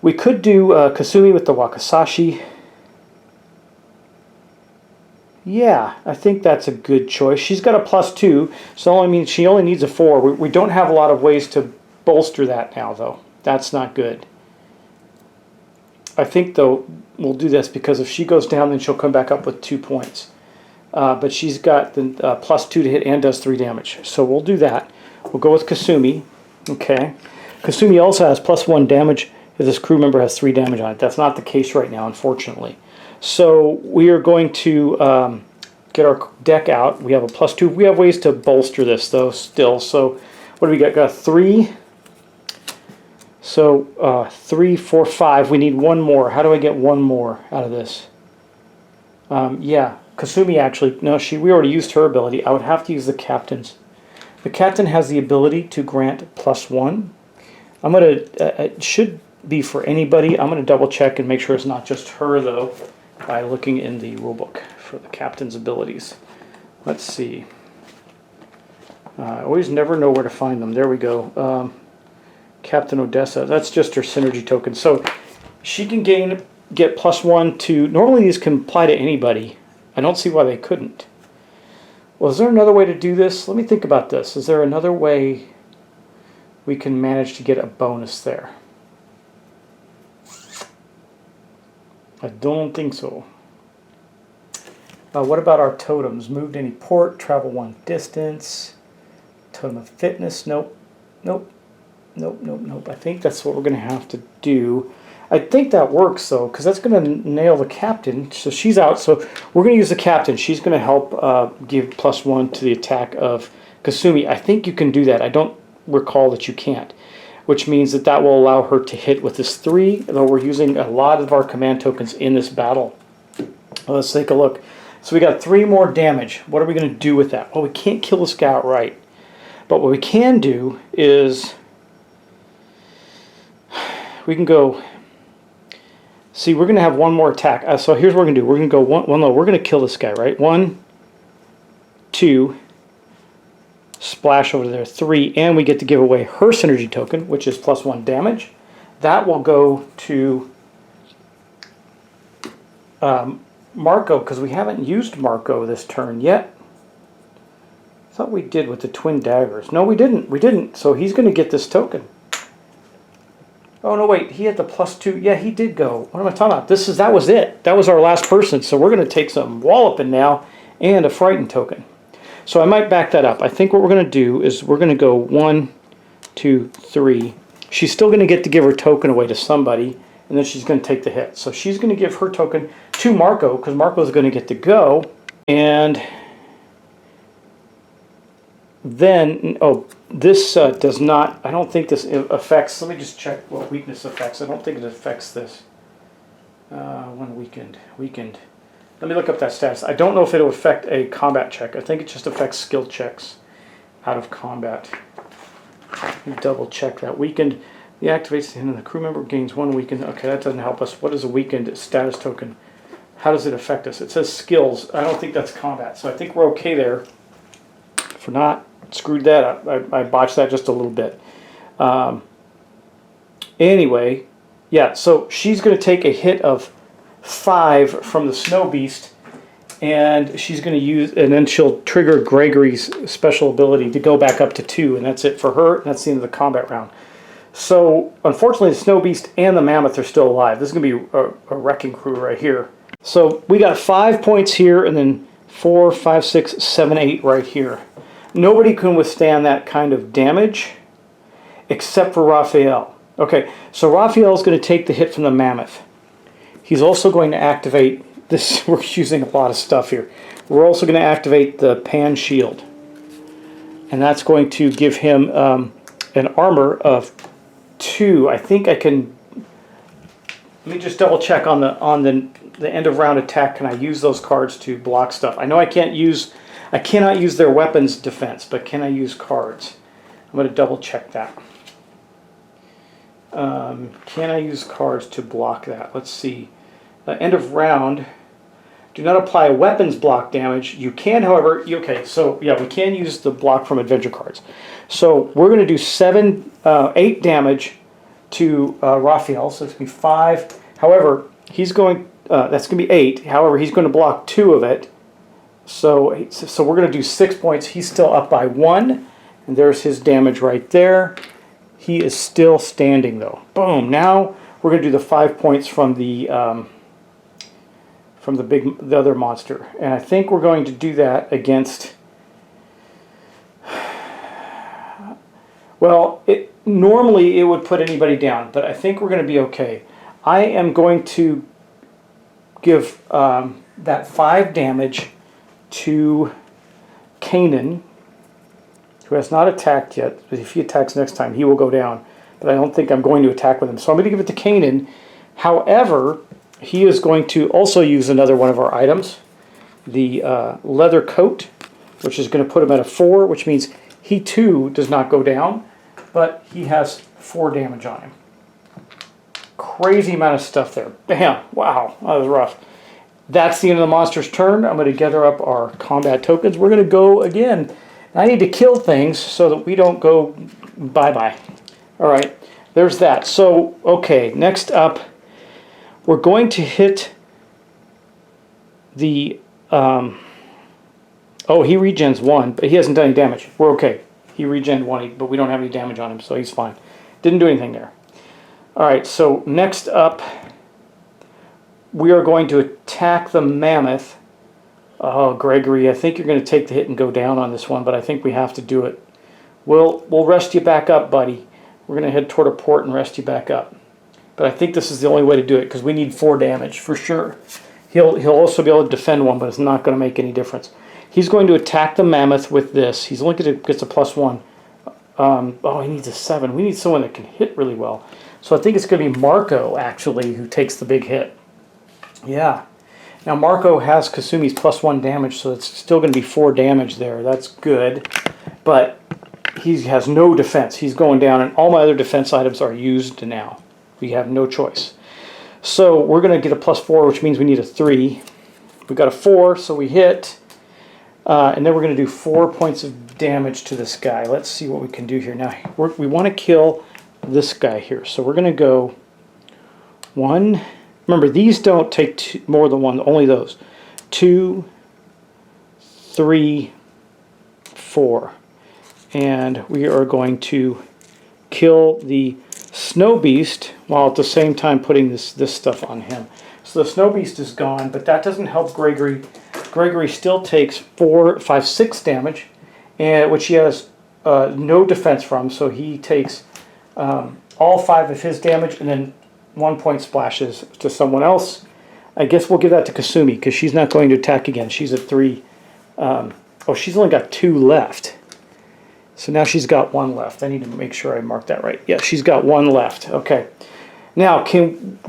We could do Kasumi with the Wakasashi. Yeah, I think that's a good choice. She's got a +2, so I mean she only needs a 4. We don't have a lot of ways to bolster that now, though. That's not good. I think, though, we'll do this because if she goes down, then she'll come back up with 2 points. But she's got the +2 to hit and does 3 damage. So we'll do that. We'll go with Kasumi. Okay. Kasumi also has +1 damage if this crew member has 3 damage on it. That's not the case right now, unfortunately. So we are going to get our deck out. We have a +2. We have ways to bolster this, though, still. So what do we got? Got 3. So 3, 4, 5. We need 1 more. How do I get 1 more out of this? Yeah, Kasumi actually. No, we already used her ability. I would have to use the captain's. The captain has the ability to grant +1. I'm gonna. It should be for anybody. I'm gonna double check and make sure it's not just her, though, by looking in the rulebook for the captain's abilities. Let's see. I always never know where to find them. There we go. Captain Odessa. That's just her synergy token. So she can get +1 to. Normally these can apply to anybody. I don't see why they couldn't. Well, is there another way to do this? Let me think about this. Is there another way we can manage to get a bonus there? I don't think so. What about our totems? Moved any port, travel 1 distance, totem of fitness. Nope. Nope. Nope, nope, nope. I think that's what we're going to have to do. I think that works, though, because that's going to nail the captain. So she's out. So we're going to use the captain. She's going to help give +1 to the attack of Kasumi. I think you can do that. I don't recall that you can't, which means that will allow her to hit with this 3, though we're using a lot of our command tokens in this battle. Let's take a look. So we got 3 more damage. What are we going to do with that? Well, we can't kill this guy outright. But what we can do is we can go. See, we're going to have 1 more attack. So here's what we're going to do. We're going to go we're going to kill this guy, right? 1, 2, splash over there, 3, and we get to give away her synergy token, which is +1 damage. That will go to Marco, because we haven't used Marco this turn yet. I thought we did with the twin daggers. No, we didn't. We didn't. So he's going to get this token. Oh, no, wait. He had the +2. Yeah, he did go. What am I talking about? That was it. That was our last person. So we're going to take some walloping now and a frightened token. So I might back that up. I think what we're going to do is we're going to go 1, 2, 3. She's still going to get to give her token away to somebody, and then she's going to take the hit. So she's going to give her token to Marco, because Marco's going to get to go. And then, oh, this does not, I don't think this affects, let me just check what weakness affects. I don't think it affects this. 1 weakened. Let me look up that status. I don't know if it'll affect a combat check. I think it just affects skill checks out of combat. Let me double check that. Weakened, the activates and the crew member gains 1 weakened. Okay, that doesn't help us. What is a weakened status token? How does it affect us? It says skills. I don't think that's combat. So I think we're okay there. If we're not, screwed that up. I botched that just a little bit. Anyway, yeah, so she's going to take a hit of 5 from the Snow Beast, and she's going to use, and then she'll trigger Gregory's special ability to go back up to 2, and that's it for her, and that's the end of the combat round. So, unfortunately, the Snow Beast and the Mammoth are still alive. This is going to be a wrecking crew right here. So, we got 5 points here, and then 4, 5, 6, 7, 8 right here. Nobody can withstand that kind of damage except for Raphael. Okay, so Raphael is going to take the hit from the Mammoth. He's also going to activate this. We're using a lot of stuff here. We're also going to activate the Pan Shield. And that's going to give him an armor of 2. I think I can. Let me just double check on the end of round attack. Can I use those cards to block stuff? I know I cannot use their weapons defense, but can I use cards? I'm going to double check that. Can I use cards to block that? Let's see. End of round. Do not apply weapons block damage. You can, however, okay, so yeah, we can use the block from adventure cards. So we're going to do 8 damage to Raphael, so it's going to be 5. However, he's going, that's going to be 8. However, he's going to block 2 of it. So we're going to do 6 points. He's still up by 1, and there's his damage right there. He is still standing though. Boom. Now we're going to do the 5 points from the other monster, and I think we're going to do that against. Well, normally it would put anybody down, but I think we're going to be okay. I am going to give that 5 damage to Kanan, who has not attacked yet. But if he attacks next time, he will go down. But I don't think I'm going to attack with him. So I'm going to give it to Kanan. However, he is going to also use another one of our items, the leather coat, which is going to put him at a 4, which means he too does not go down, but he has 4 damage on him. Crazy amount of stuff there. Bam! Wow, that was rough. That's the end of the monster's turn. I'm going to gather up our combat tokens. We're going to go again. I need to kill things so that we don't go bye-bye. All right, there's that. So, okay, next up, we're going to hit the... oh, he regens 1, but he hasn't done any damage. We're okay. He regened 1, but we don't have any damage on him, so he's fine. Didn't do anything there. All right, so next up, we are going to attack the mammoth. Oh, Gregory, I think you're going to take the hit and go down on this one, but I think we have to do it. We'll rest you back up, buddy. We're going to head toward a port and rest you back up. But I think this is the only way to do it, because we need 4 damage for sure. He'll also be able to defend 1, but it's not going to make any difference. He's going to attack the mammoth with this. He's only going to get a +1. Oh, he needs a 7. We need someone that can hit really well. So I think it's going to be Marco, actually, who takes the big hit. Yeah. Now, Marco has Kasumi's +1 damage, so it's still going to be 4 damage there. That's good. But he has no defense. He's going down, and all my other defense items are used now. We have no choice. So we're going to get a +4, which means we need a 3. We got a 4, so we hit. And then we're going to do 4 points of damage to this guy. Let's see what we can do here. Now, we want to kill this guy here. So we're going to go 1. Remember, these don't take more than 1, only those. 2, 3, 4. And we are going to kill the snow beast while at the same time putting this stuff on him. So the snow beast is gone, but that doesn't help Gregory. Gregory still takes 4, 5, 6 damage, which he has no defense from, so he takes all 5 of his damage, and then 1 point splashes to someone else. I guess we'll give that to Kasumi, because she's not going to attack again. She's at 3. Oh, she's only got 2 left. So now she's got 1 left. I need to make sure I mark that right. Yeah, she's got 1 left. Okay. Now, can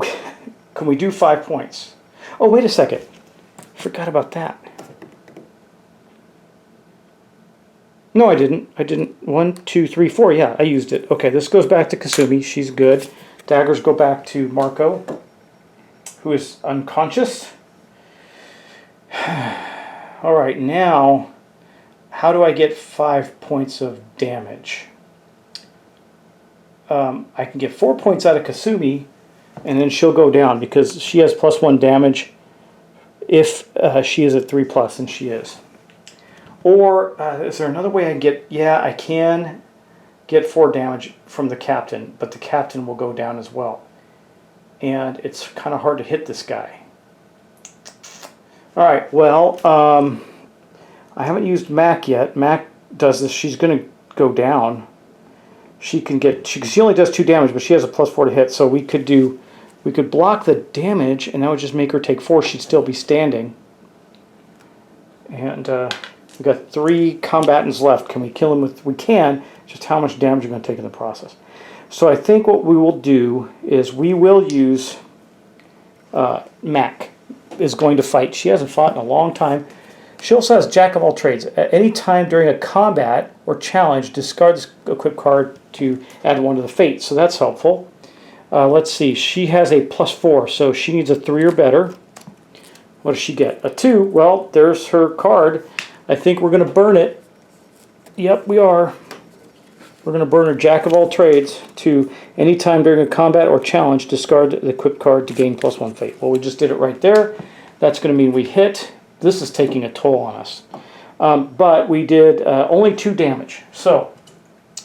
we do 5 points? Oh, wait a second. Forgot about that. No, I didn't. 1, 2, 3, 4. Yeah, I used it. Okay, this goes back to Kasumi. She's good. Daggers go back to Marco, who is unconscious. All right, now, how do I get 5 points of damage? I can get 4 points out of Kasumi, and then she'll go down because she has +1 damage if she is at 3+, and she is. Or is there another way I can get... Yeah, I can get 4 damage from the captain, but the captain will go down as well. And it's kind of hard to hit this guy. All right, well, I haven't used Mac yet. Mac does this. She's going to go down. She only does 2 damage, but she has a +4 to hit, so we could block the damage, and that would just make her take 4. She'd still be standing. And we've got 3 combatants left. Can we kill them with... We can, just how much damage are going to take in the process. So I think what we will do is we will use... Mac is going to fight. She hasn't fought in a long time. She also has Jack of all trades. At any time during a combat or challenge, discard this equip card to add 1 to the fate. So that's helpful. Let's see. She has a +4, so she needs a 3 or better. What does she get? A 2. Well, there's her card. I think we're going to burn it. Yep, we are. We're going to burn her Jack of all trades to any time during a combat or challenge, discard the equip card to gain +1 fate. Well, we just did it right there. That's going to mean we hit. This is taking a toll on us. But we did only 2 damage. So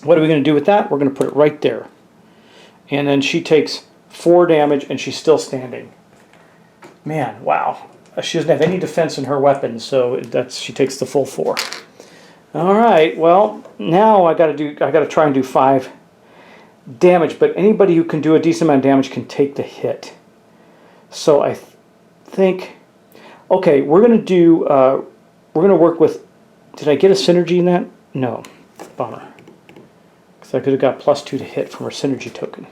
What are we going to do with that? We're going to put it right there. And then she takes 4 damage, and she's still standing. Man, wow. She doesn't have any defense in her weapon, so she takes the full 4. All right, well, now I got to try and do 5 damage, but anybody who can do a decent amount of damage can take the hit. So I think, okay, we're going to work with, did I get a synergy in that? No, bummer. Because I could have got +2 to hit from her synergy token.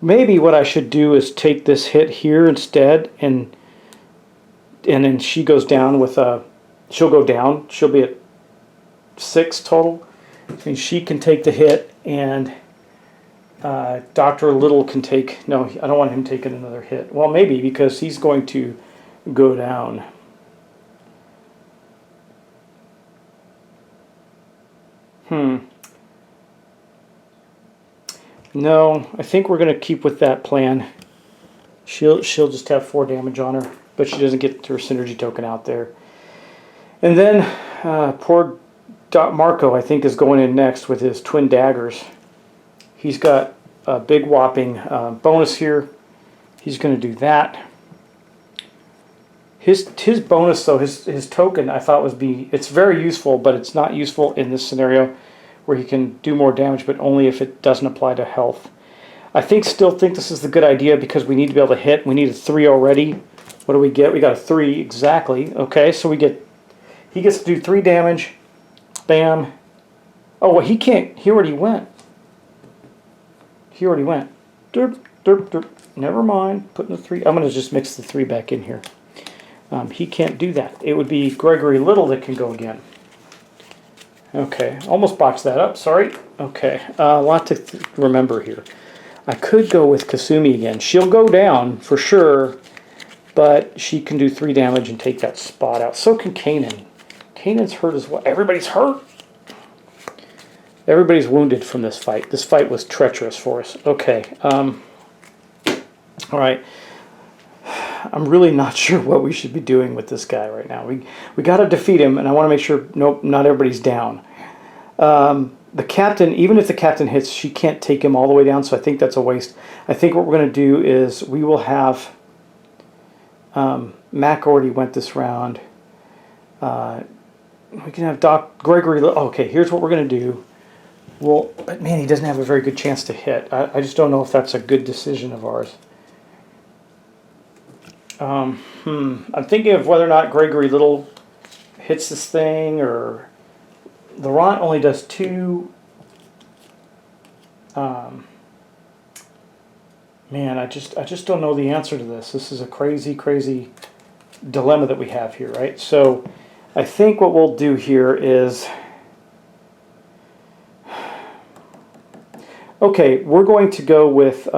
Maybe what I should do is take this hit here instead, and then she goes down with a, she'll go down, she'll be at 6 total. I mean, she can take the hit, and Dr. Little can take, no, I don't want him taking another hit. Well, maybe, because he's going to go down. No, I think we're going to keep with that plan. She'll just have 4 damage on her, but she doesn't get her synergy token out there. And then poor Marco, I think, is going in next with his twin daggers. He's got a big whopping bonus here. He's going to do that. His bonus, though, his token, I thought it's very useful, but it's not useful in this scenario where he can do more damage, but only if it doesn't apply to health. I still think this is the good idea because we need to be able to hit. We need a 3 already. What do we get? We got a 3, exactly. Okay, so he gets to do 3 damage. Bam. Oh, well, he can't. He already went. Derp, derp, derp. Never mind. Putting the 3. I'm going to just mix the 3 back in here. He can't do that. It would be Gregory Little that can go again. Okay, almost boxed that up, sorry. Okay, a lot to remember here. I could go with Kasumi again. She'll go down for sure, but she can do 3 damage and take that spot out. So can Kanan. Kanan's hurt as well. Everybody's hurt. Everybody's wounded from this fight. This fight was treacherous for us. Okay, all right. I'm really not sure what we should be doing with this guy right now. We got to defeat him, and I want to make sure not everybody's down. The captain, even if the captain hits, she can't take him all the way down, so I think that's a waste. I think what we're going to do is we will have... Mac already went this round. We can have Gregory... Okay, here's what we're going to do. But man, he doesn't have a very good chance to hit. I just don't know if that's a good decision of ours. I'm thinking of whether or not Gregory Little hits this thing, or Laurent only does 2. Man, I just don't know the answer to this. This is a crazy, crazy dilemma that we have here, right? So I think what we'll do here is... Okay, we're going to go with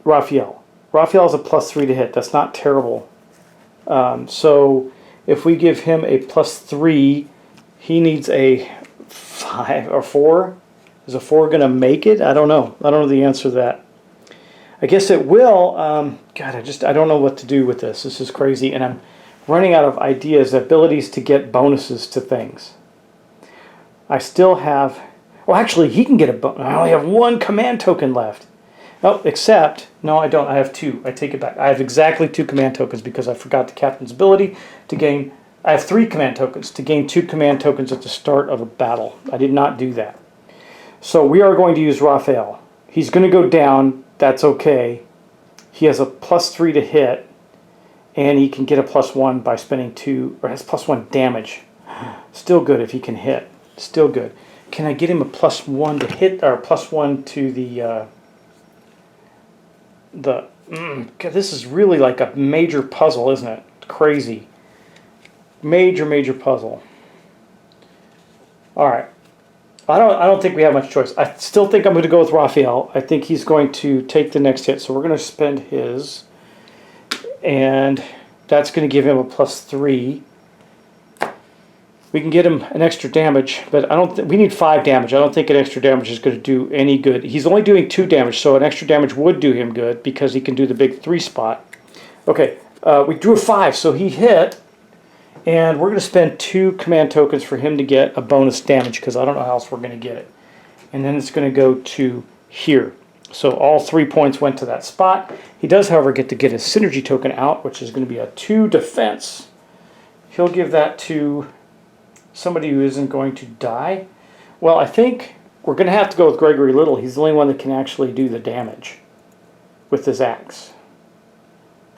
Raphael. Raphael's a +3 to hit. That's not terrible. So if we give him a +3, he needs a 5 or 4. Is a 4 going to make it? I don't know. I don't know the answer to that. I guess it will. God, I don't know what to do with this. This is crazy, and I'm running out of ideas, abilities to get bonuses to things. I still have... Well, actually, he can get a bonus. I only have 1 command token left. Oh, except... No, I don't. I have 2. I take it back. I have exactly 2 command tokens because I forgot the captain's ability to gain... I have 3 command tokens to gain 2 command tokens at the start of a battle. I did not do that. So we are going to use Raphael. He's going to go down. That's okay. He has a +3 to hit, and he can get a +1 by spending 2, or has +1 damage. Still good if he can hit. Still good. Can I get him a +1 to hit, or +1 to God, this is really like a major puzzle, isn't it? Crazy. Major puzzle. All right. I don't think we have much choice. I still think I'm going to go with Raphael. I think he's going to take the next hit, so we're going to spend his, and that's going to give him a +3. We can get him an extra damage, but I don't. We need 5 damage. I don't think an extra damage is going to do any good. He's only doing 2 damage, so an extra damage would do him good because he can do the big 3 spot. Okay, we drew a 5, so he hit. And we're going to spend 2 command tokens for him to get a bonus damage, because I don't know how else we're going to get it. And then it's going to go to here. So all 3 points went to that spot. He does, however, get to get his synergy token out, which is going to be a 2 defense. He'll give that to somebody who isn't going to die. Well, I think we're going to have to go with Gregory Little. He's the only one that can actually do the damage with his axe.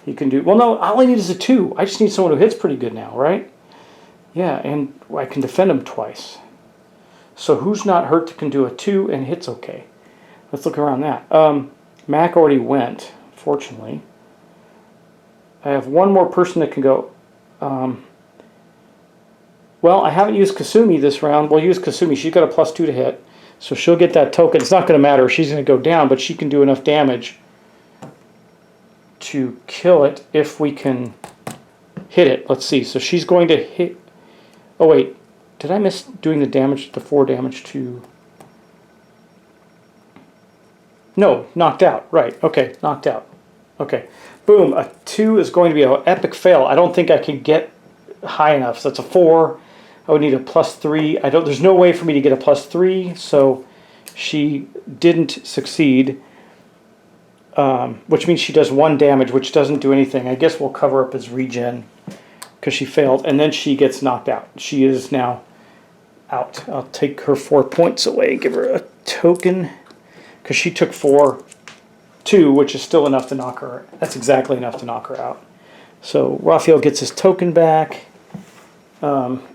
He can do... Well, no, all I need is a 2. I just need someone who hits pretty good now, right? Yeah, and I can defend him twice. So who's not hurt that can do a 2 and hits okay? Let's look around that. Mac already went, fortunately. I have one more person that can go. Well, I haven't used Kasumi this round. We'll use Kasumi. She's got a +2 to hit. So she'll get that token. It's not going to matter. She's going to go down, but she can do enough damage to kill it if we can hit it. Let's see. So she's going to hit... Oh, wait. Did I miss doing the damage, the 4 damage to... No, knocked out. Right. Okay, knocked out. Okay. Boom. A 2 is going to be an epic fail. I don't think I can get high enough. So that's a 4. I would need a +3. There's no way for me to get a +3, so she didn't succeed. Which means she does 1 damage, which doesn't do anything. I guess we'll cover up his regen because she failed, and then she gets knocked out. She is now out. I'll take her 4 points away and give her a token because she took 2, which is still enough to knock her. That's exactly enough to knock her out. So Raphael gets his token back,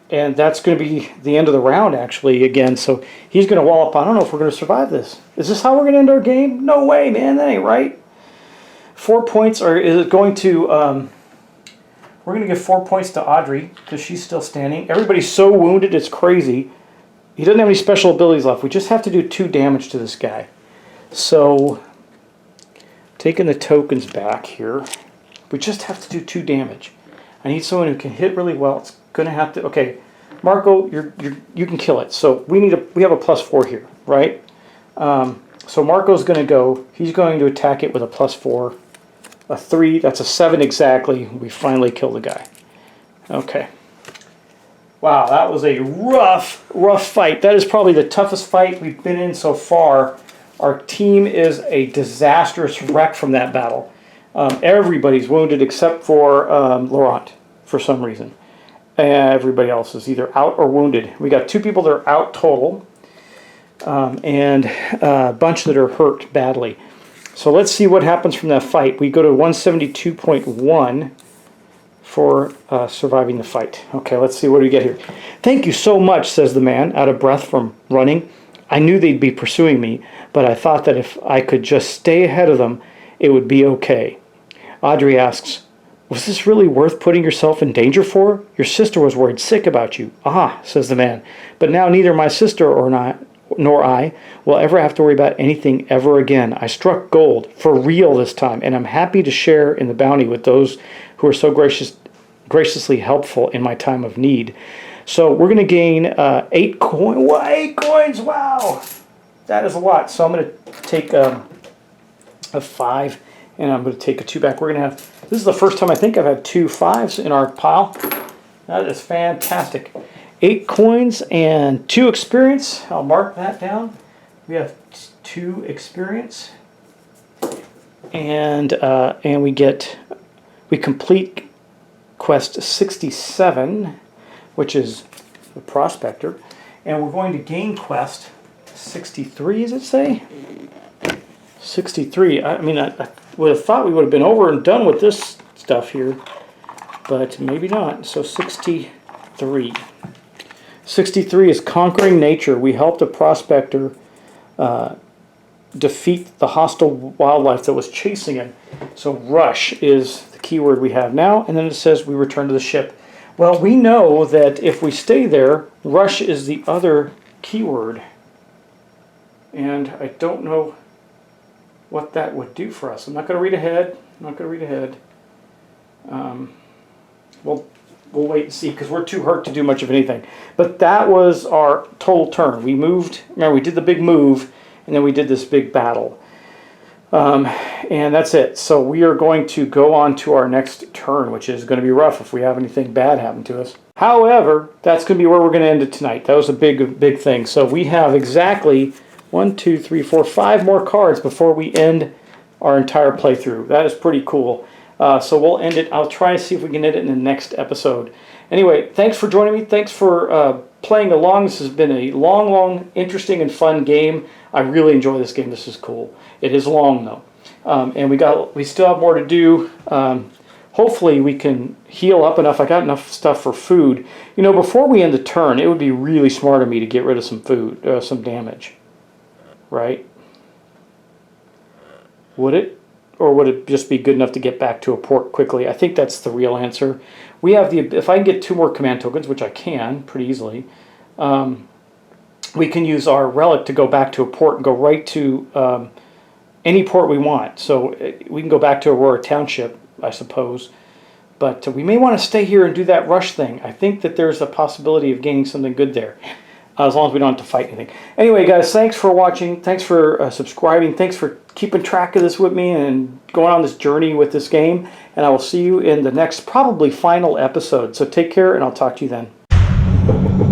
and that's going to be the end of the round, actually, again. So he's going to wall up. I don't know if we're going to survive this. Is this how we're going to end our game? No way, man. That ain't right. 4 points, or is it going to... we're going to give 4 points to Audrey, because she's still standing. Everybody's so wounded, it's crazy. He doesn't have any special abilities left. We just have to do 2 damage to this guy. So, taking the tokens back here, we just have to do 2 damage. I need someone who can hit really well. It's going to have to... Okay, Marco, you can kill it. So we have a +4 here, right? So Marco's going to go. He's going to attack it with a +4. A 3. That's a 7 exactly. We finally kill the guy. Okay. Wow, that was a rough fight. That is probably the toughest fight we've been in so far. Our team is a disastrous wreck from that battle. Everybody's wounded except for Laurent for some reason. Everybody else is either out or wounded. We got 2 people that are out total, and a bunch that are hurt badly. So let's see what happens from that fight. We go to 172.1 for surviving the fight. Okay, let's see what we get here. Thank you so much, says the man, out of breath from running. I knew they'd be pursuing me, but I thought that if I could just stay ahead of them, it would be okay. Audrey asks, was this really worth putting yourself in danger for? Your sister was worried sick about you. Ah, says the man, but now neither my sister nor I will ever have to worry about anything ever again. I struck gold, for real this time, and I'm happy to share in the bounty with those who are so graciously helpful in my time of need. So we're going to gain 8 coins. 8 coins, wow! That is a lot. So I'm going to take a 5, and I'm going to take a 2 back. We're going to have... This is the first time I think I've had 2 5s in our pile. That is fantastic. 8 coins and 2 experience. I'll mark that down. We have 2 experience, and we complete quest 67, which is the Prospector, and we're going to gain quest 63. Does it say 63? I mean, I would have thought we would have been over and done with this stuff here, but maybe not. So 63. 63 is Conquering Nature. We helped a prospector defeat the hostile wildlife that was chasing him. So rush is the keyword we have now, and then it says we return to the ship. Well, we know that if we stay there, rush is the other keyword. And I don't know what that would do for us. I'm not going to read ahead. We'll wait and see, because we're too hurt to do much of anything. But that was our total turn. We moved, remember, we did the big move, and then we did this big battle. And that's it. So we are going to go on to our next turn, which is going to be rough if we have anything bad happen to us. However, that's going to be where we're going to end it tonight. That was a big thing. So we have exactly 1, 2, 3, 4, 5 more cards before we end our entire playthrough. That is pretty cool. So we'll end it. I'll try and see if we can end it in the next episode. Anyway, thanks for joining me. Thanks for playing along. This has been a long, interesting, and fun game. I really enjoy this game. This is cool. It is long though, and we still have more to do. Hopefully we can heal up enough. I got enough stuff for food. You know, before we end the turn, it would be really smart of me to get rid of some food, some damage. Right? Would it? Or would it just be good enough to get back to a port quickly? I think that's the real answer. We have if I can get 2 more command tokens, which I can pretty easily, we can use our relic to go back to a port and go right to any port we want. So we can go back to Aurora Township, I suppose. But we may want to stay here and do that rush thing. I think that there's a possibility of gaining something good there, as long as we don't have to fight anything. Anyway, guys, thanks for watching. Thanks for subscribing. Thanks for keeping track of this with me and going on this journey with this game. And I will see you in the next, probably final episode. So take care, and I'll talk to you then.